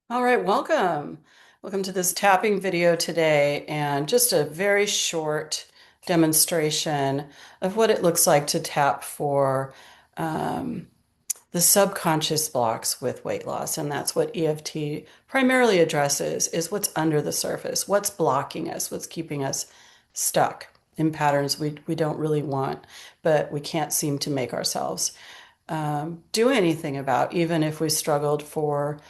All right, welcome. Welcome to this tapping video today, and just a very short demonstration of what it looks like to tap for um, the subconscious blocks with weight loss. And that's what EFT primarily addresses, is what's under the surface, what's blocking us, what's keeping us stuck in patterns we don't really want, but we can't seem to make ourselves do anything about, even if we struggled for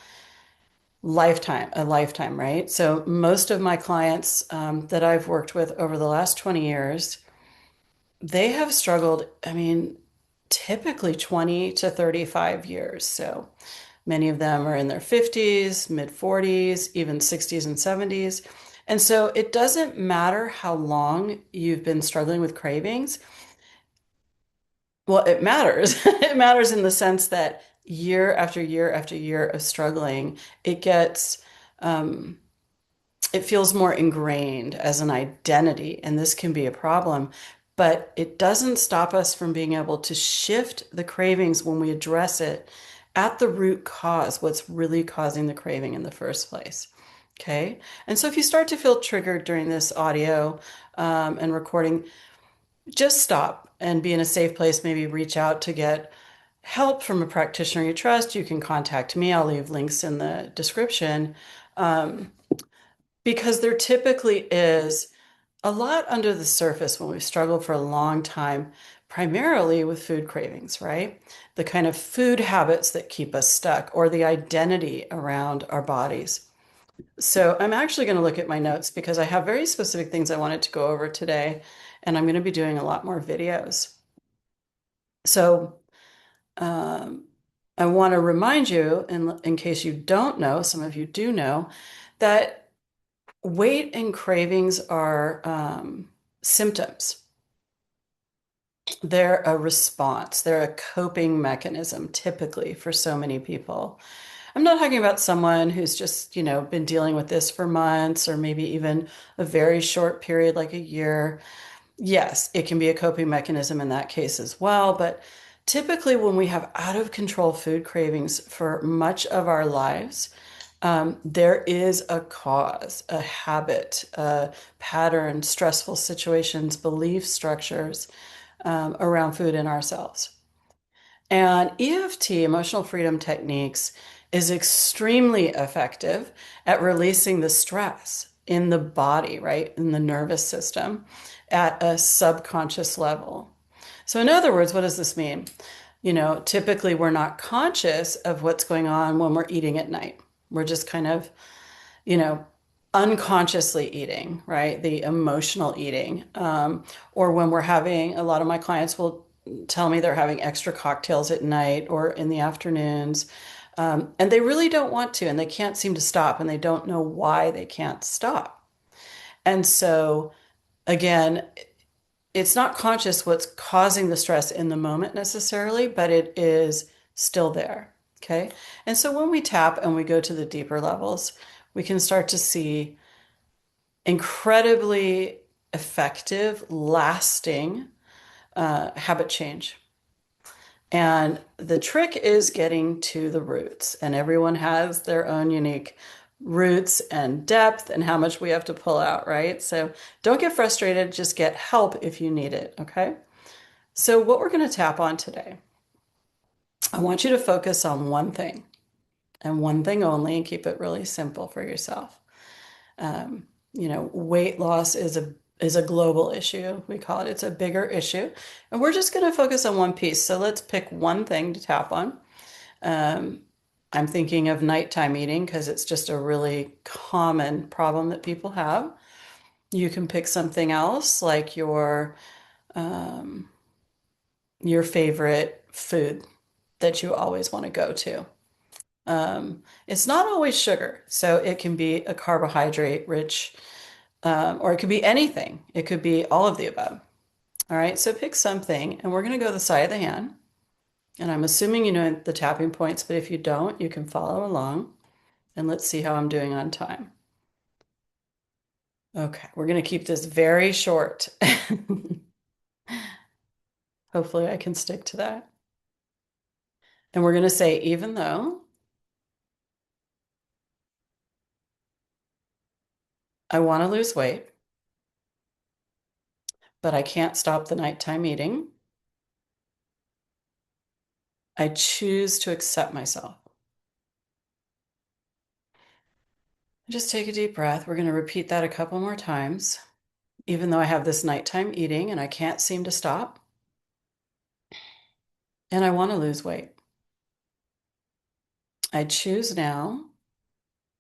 a lifetime, right? So most of my clients that I've worked with over the last 20 years, they have struggled, typically 20 to 35 years. So many of them are in their 50s, mid 40s, even 60s and 70s. And so it doesn't matter how long you've been struggling with cravings. Well, it matters. It matters in the sense that year after year after year of struggling, it gets um, it feels more ingrained as an identity, and this can be a problem, but it doesn't stop us from being able to shift the cravings when we address it at the root cause, what's really causing the craving in the first place. Okay. And so if you start to feel triggered during this audio and recording, just stop and be in a safe place. Maybe reach out to get help from a practitioner you trust. You can contact me. I'll leave links in the description. Um, because there typically is a lot under the surface when we've struggled for a long time, primarily with food cravings, right? The kind of food habits that keep us stuck or the identity around our bodies. So I'm actually going to look at my notes because I have very specific things I wanted to go over today, and I'm going to be doing a lot more videos. So um, I want to remind you, in case you don't know, some of you do know, that weight and cravings are symptoms. They're a response. They're a coping mechanism, typically, for so many people. I'm not talking about someone who's just, been dealing with this for months or maybe even a very short period, like a year. Yes, it can be a coping mechanism in that case as well. But typically, when we have out of control food cravings for much of our lives, there is a cause, a habit, a pattern, stressful situations, belief structures around food and ourselves. And EFT, emotional freedom techniques, is extremely effective at releasing the stress in the body, right, in the nervous system at a subconscious level. So, in other words, what does this mean? Typically we're not conscious of what's going on when we're eating at night. We're just kind of, you know, unconsciously eating, right? The emotional eating. Or when we're having, a lot of my clients will tell me they're having extra cocktails at night or in the afternoons. And they really don't want to, and they can't seem to stop, and they don't know why they can't stop. And so, again, it's not conscious what's causing the stress in the moment necessarily, but it is still there. Okay. And so when we tap and we go to the deeper levels, we can start to see incredibly effective, lasting habit change. And the trick is getting to the roots, and everyone has their own unique roots and depth and how much we have to pull out, right? So don't get frustrated, just get help if you need it, okay? So, what we're going to tap on today, I want you to focus on one thing and one thing only and keep it really simple for yourself. Weight loss is a global issue. We call it. It's a bigger issue, and we're just going to focus on one piece. So let's pick one thing to tap on. Um, I'm thinking of nighttime eating because it's just a really common problem that people have. You can pick something else like um, your favorite food that you always want to go to. It's not always sugar, so it can be a carbohydrate rich, or it could be anything. It could be all of the above. All right, so pick something, and we're going to go to the side of the hand. And I'm assuming you know the tapping points, but if you don't, you can follow along. And let's see how I'm doing on time. Okay, we're going to keep this very short. Hopefully, I can stick to that. And we're going to say, even though I want to lose weight, but I can't stop the nighttime eating. I choose to accept myself. Just take a deep breath. We're going to repeat that a couple more times. Even though I have this nighttime eating and I can't seem to stop, and I want to lose weight, I choose now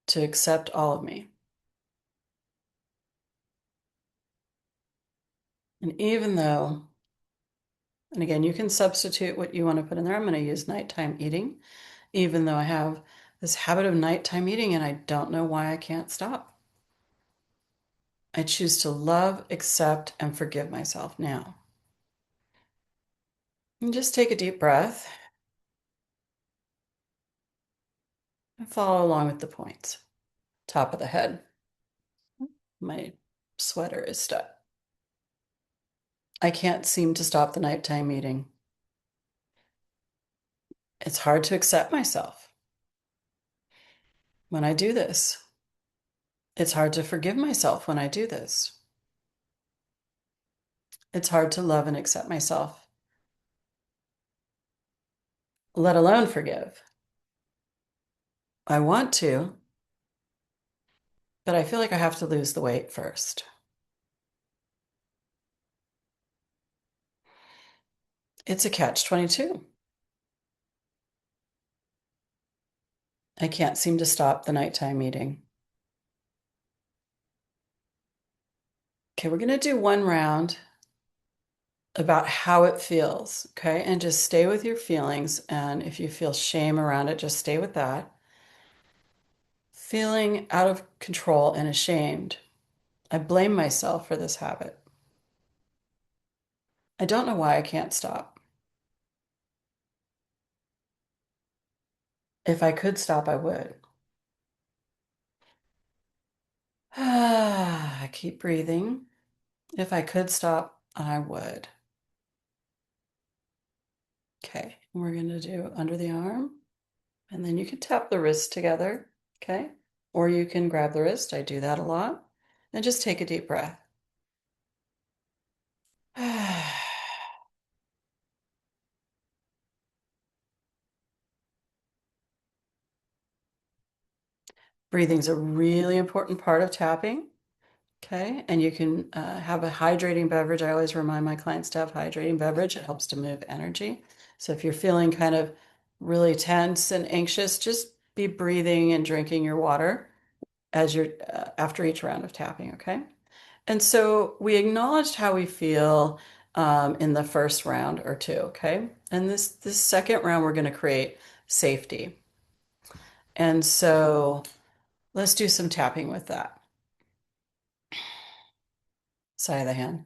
to accept all of me. And even though, and again, you can substitute what you want to put in there. I'm going to use nighttime eating, even though I have this habit of nighttime eating and I don't know why I can't stop. I choose to love, accept, and forgive myself now. And just take a deep breath and follow along with the points. Top of the head. My sweater is stuck. I can't seem to stop the nighttime eating. It's hard to accept myself when I do this. It's hard to forgive myself when I do this. It's hard to love and accept myself, let alone forgive. I want to, but I feel like I have to lose the weight first. It's a catch-22. I can't seem to stop the nighttime eating. Okay, we're going to do one round about how it feels, okay? And just stay with your feelings. And if you feel shame around it, just stay with that. Feeling out of control and ashamed. I blame myself for this habit. I don't know why I can't stop. If I could stop, I would. I keep breathing. If I could stop, I would. Okay, we're going to do under the arm, and then you can tap the wrists together, okay? Or you can grab the wrist. I do that a lot. And just take a deep breath. Breathing's a really important part of tapping. Okay, and you can have a hydrating beverage. I always remind my clients to have hydrating beverage. It helps to move energy. So if you're feeling kind of really tense and anxious, just be breathing and drinking your water as you're after each round of tapping. Okay, and so we acknowledged how we feel in the first round or two. Okay, and this second round we're going to create safety, and so let's do some tapping with that side of the hand.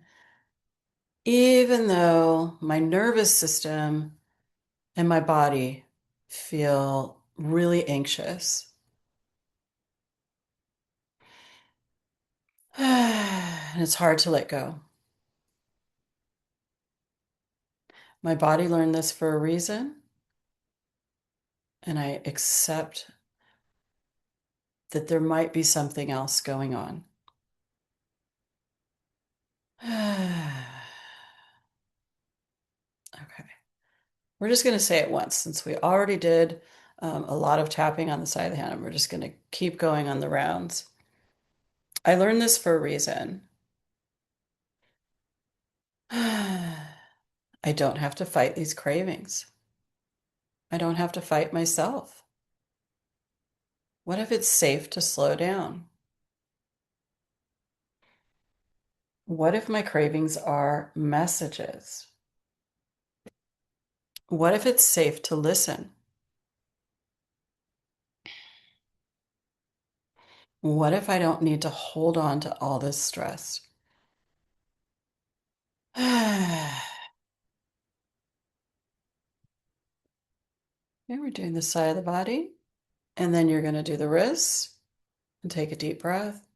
Even though my nervous system and my body feel really anxious, and it's hard to let go. My body learned this for a reason, and I accept that there might be something else going on. Okay, we're just going to say it once since we already did a lot of tapping on the side of the hand, and we're just going to keep going on the rounds. I learned this for a reason. I don't have to fight these cravings. I don't have to fight myself. What if it's safe to slow down? What if my cravings are messages? What if it's safe to listen? What if I don't need to hold on to all this stress? Okay, we're doing the side of the body, and then you're going to do the wrists and take a deep breath.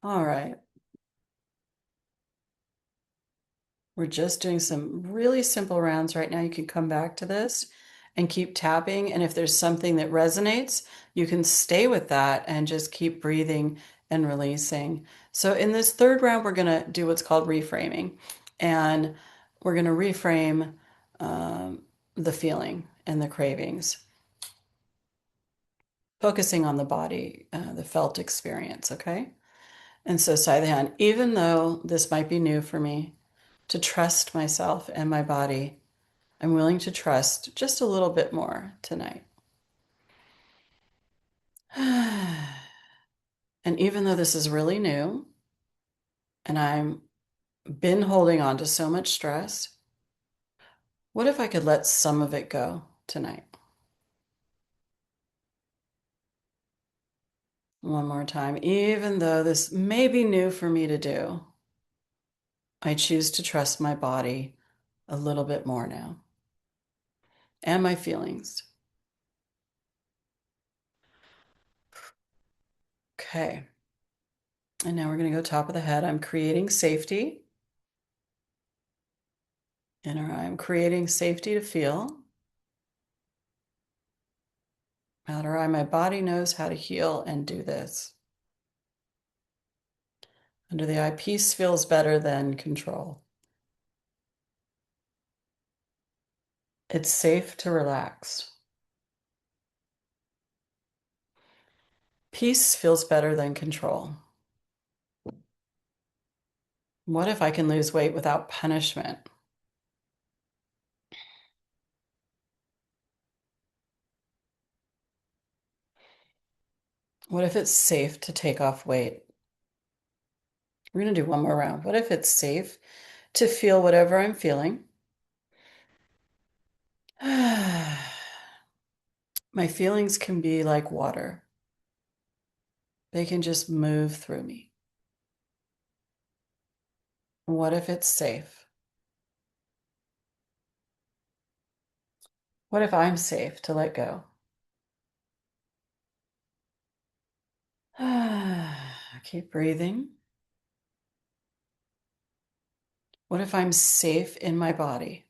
All right. We're just doing some really simple rounds right now. You can come back to this and keep tapping. And if there's something that resonates, you can stay with that and just keep breathing and releasing. So in this third round, we're going to do what's called reframing. And we're going to reframe um, the feeling and the cravings, focusing on the body, the felt experience, okay? And so, Saihan, even though this might be new for me, to trust myself and my body, I'm willing to trust just a little bit more tonight. And even though this is really new and I'm been holding on to so much stress, what if I could let some of it go tonight? One more time. Even though this may be new for me to do, I choose to trust my body a little bit more now and my feelings. Okay. And now we're going to go top of the head. I'm creating safety. Inner eye. I'm creating safety to feel. Outer eye. My body knows how to heal and do this. Under the eye. Peace feels better than control. It's safe to relax. Peace feels better than control. What if I can lose weight without punishment? What if it's safe to take off weight? We're going to do one more round. What if it's safe to feel whatever I'm feeling? My feelings can be like water. They can just move through me. What if it's safe? What if I'm safe to let go? Keep breathing. What if I'm safe in my body?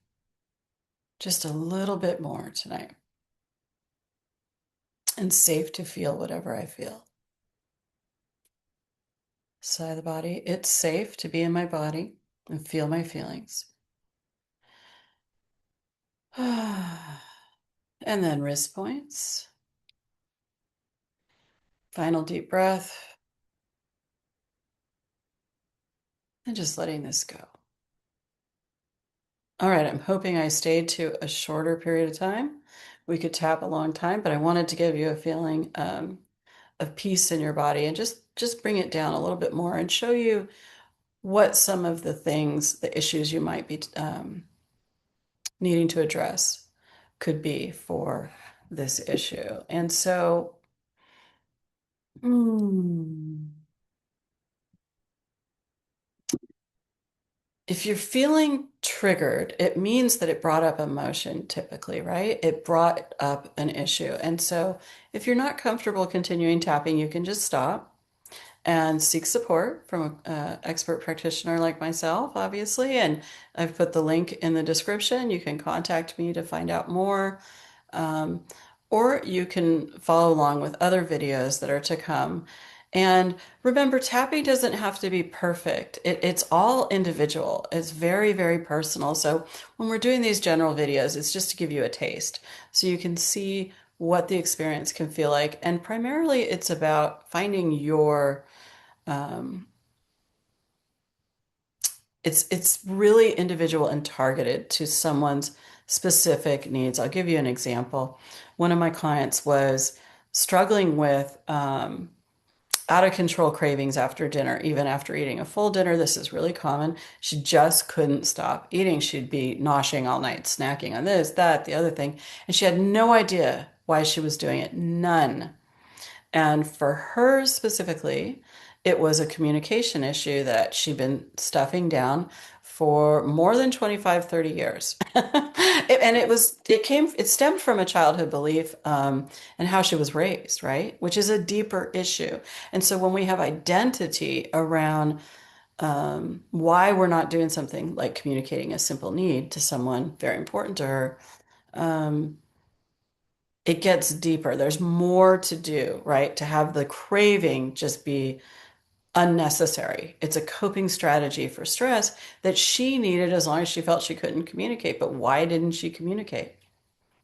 Just a little bit more tonight. And safe to feel whatever I feel. Side of the body. It's safe to be in my body and feel my feelings. And then wrist points. Final deep breath. And just letting this go. All right, I'm hoping I stayed to a shorter period of time. We could tap a long time, but I wanted to give you a feeling of peace in your body and just bring it down a little bit more and show you what some of the things, the issues you might be needing to address could be for this issue. And so, hmm, if you're feeling triggered, it means that it brought up emotion typically, right? It brought up an issue. And so if you're not comfortable continuing tapping, you can just stop and seek support from an expert practitioner like myself, obviously. And I've put the link in the description. You can contact me to find out more. Um, or you can follow along with other videos that are to come. And remember, tapping doesn't have to be perfect. It's all individual. It's very, very personal. So when we're doing these general videos, it's just to give you a taste so you can see what the experience can feel like. And primarily, it's about finding your um, it's really individual and targeted to someone's specific needs. I'll give you an example. One of my clients was struggling with out of control cravings after dinner, even after eating a full dinner. This is really common. She just couldn't stop eating. She'd be noshing all night, snacking on this, that, the other thing. And she had no idea why she was doing it. None. And for her specifically, it was a communication issue that she'd been stuffing down for more than 25, 30 years. And it stemmed from a childhood belief and how she was raised, right? Which is a deeper issue. And so when we have identity around why we're not doing something like communicating a simple need to someone very important to her, it gets deeper. There's more to do, right? To have the craving just be unnecessary. It's a coping strategy for stress that she needed as long as she felt she couldn't communicate. But why didn't she communicate?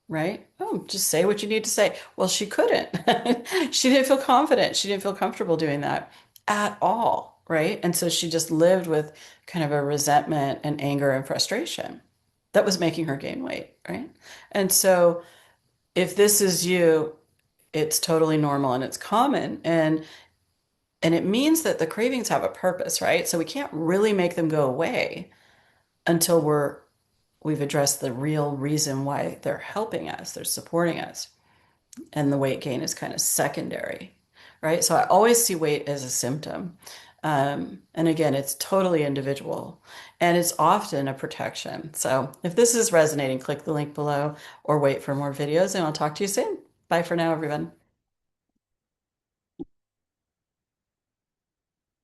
Right? Oh, just say what you need to say. Well, she couldn't. She didn't feel confident. She didn't feel comfortable doing that at all. Right? And so she just lived with kind of a resentment and anger and frustration that was making her gain weight. Right? And so if this is you, it's totally normal and it's common. And it means that the cravings have a purpose, right? So we can't really make them go away until we've addressed the real reason why they're helping us, they're supporting us. And the weight gain is kind of secondary, right? So I always see weight as a symptom. And again, it's totally individual and it's often a protection. So if this is resonating, click the link below or wait for more videos and I'll talk to you soon. Bye for now, everyone.